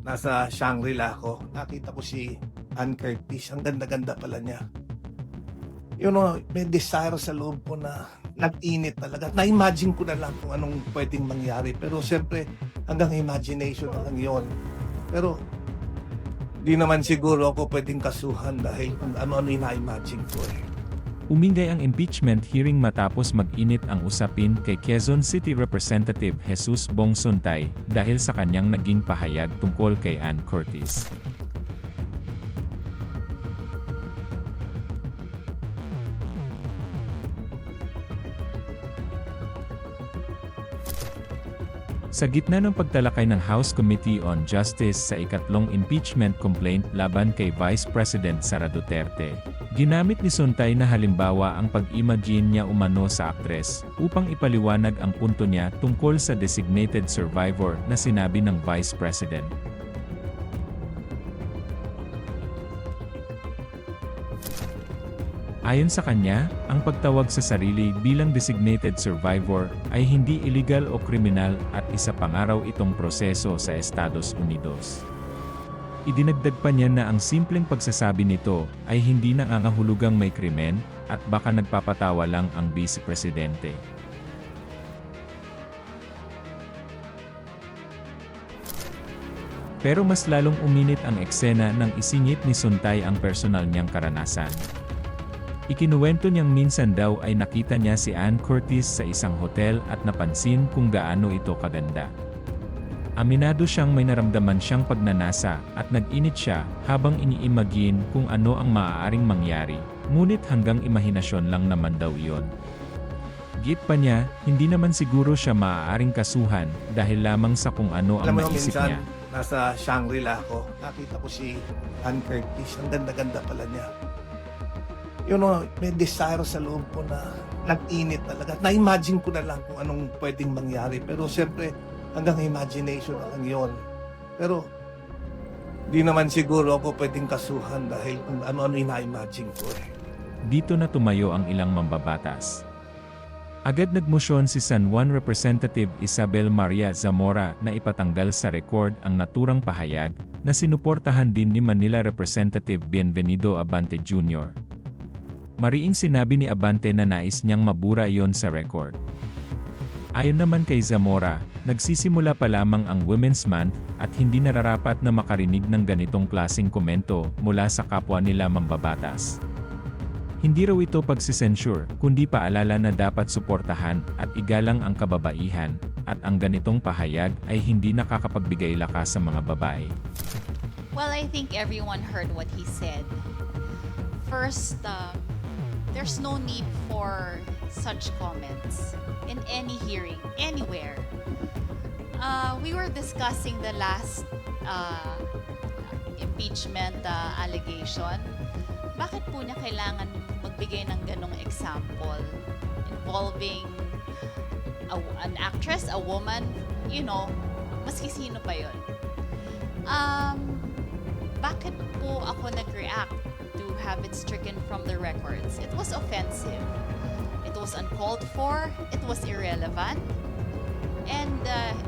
nasa Shangri-La ako, nakita ko si Ann Curtis. Ang ganda-ganda pala niya. May desire sa loob ko na nag-init talaga. Na-imagine ko na lang kung anong pwedeng mangyari. Pero siyempre, hanggang imagination na lang yun. Pero, di naman siguro ako pwedeng kasuhan dahil kung ano-ano yung na-imagine ko eh. Umingay ang impeachment hearing matapos mag-init ang usapin kay Quezon City Representative Jesus Bong Suntay dahil sa kanyang naging pahayag tungkol kay Ann Curtis. Sa gitna ng pagtalakay ng House Committee on Justice sa ikatlong impeachment complaint laban kay Vice President Sara Duterte, ginamit ni Suntay na halimbawa ang pag-imagine niya umano sa aktres upang ipaliwanag ang punto niya tungkol sa designated survivor na sinabi ng Vice President. Ayon sa kanya, ang pagtawag sa sarili bilang designated survivor ay hindi illegal o kriminal at isa pangaraw itong proseso sa Estados Unidos. Idinagdag pa niya na ang simpleng pagsasabi nito ay hindi nangangahulugang may krimen at baka nagpapatawa lang ang Vice Presidente. Pero mas lalong uminit ang eksena nang isingit ni Suntay ang personal niyang karanasan. Ikinuwento niyang minsan daw ay nakita niya si Ann Curtis sa isang hotel at napansin kung gaano ito kaganda. Aminado siyang may naramdaman siyang pagnanasa at nag-init siya habang iniimagine kung ano ang maaaring mangyari, ngunit hanggang imahinasyon lang naman daw iyon. Git pa niya, hindi naman siguro siya maaaring kasuhan dahil lamang sa kung ano ang naisip minsan, niya. nasa Shangri-La ako, nakita ko si Ann Curtis. Ang ganda-ganda pala niya. May desire sa loob ko na nag-init talaga. Na-imagine ko na lang kung anong pwedeng mangyari. Pero siyempre, hanggang imagination na lang yun. Pero, di naman siguro ako pwedeng kasuhan dahil kung ano-ano yung na-imagine ko eh. Dito na tumayo ang ilang mambabatas. Agad nagmosyon si San Juan Representative Isabel Maria Zamora na ipatanggal sa record ang naturang pahayag na sinuportahan din ni Manila Representative Bienvenido Abante Jr. Mariing sinabi ni Abante na nais niyang mabura iyon sa record. Ayon naman kay Zamora, nagsisimula pa lamang ang Women's Month at hindi nararapat na makarinig ng ganitong klaseng komento mula sa kapwa nila mambabatas. Hindi raw ito pagsisensure, kundi paalala na dapat suportahan at igalang ang kababaihan, at ang ganitong pahayag ay hindi nakakapagbigay lakas sa mga babae. Well, I think everyone heard what he said. First, there's no need for such comments in any hearing, anywhere. We were discussing the last impeachment allegation. Bakit po niya kailangan magbigay ng ganong example involving an actress, a woman, maski sino pa yun? Bakit po ako nag-react to have it stricken from the records? It was offensive. It was uncalled for. It was irrelevant. And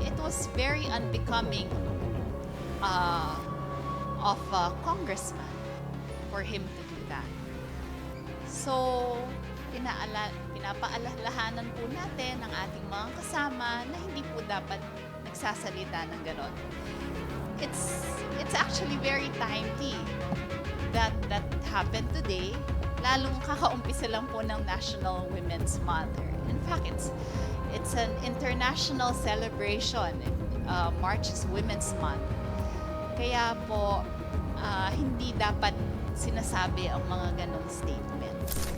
it was very unbecoming of a congressman for him to do that. So, pinapaalalahanan po natin ang ating mga kasama na hindi po dapat nagsasalita ng ganon. It's actually very timely that happened today, lalong kakaumpisa lang po ng National Women's Month. In fact, it's an international celebration. March is Women's Month. Kaya po, hindi dapat sinasabi ang mga ganong statements.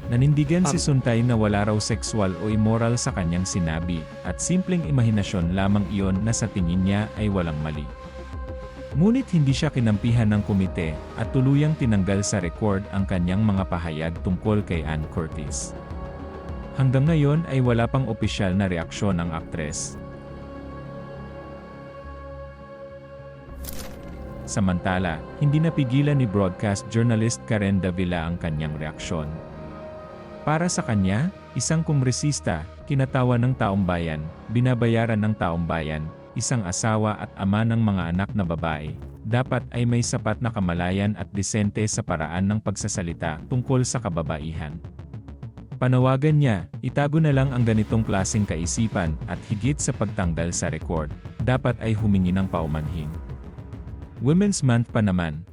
Nanindigan si Suntay na wala raw sexual o immoral sa kanyang sinabi, at simpleng imahinasyon lamang iyon na sa tingin niya ay walang mali. Ngunit hindi siya kinampihan ng komite at tuluyang tinanggal sa record ang kanyang mga pahayag tungkol kay Ann Curtis. Hanggang ngayon ay wala pang opisyal na reaksyon ang aktres. Samantala, hindi napigilan ni broadcast journalist Karen Davila ang kanyang reaksyon. Para sa kanya, isang kongresista, kinatawan ng taumbayan, binabayaran ng taumbayan, isang asawa at ama ng mga anak na babae, dapat ay may sapat na kamalayan at disente sa paraan ng pagsasalita tungkol sa kababaihan. Panawagan niya, itago na lang ang ganitong klaseng kaisipan at higit sa pagtanggal sa record, dapat ay humingi ng paumanhin. Women's Month pa naman,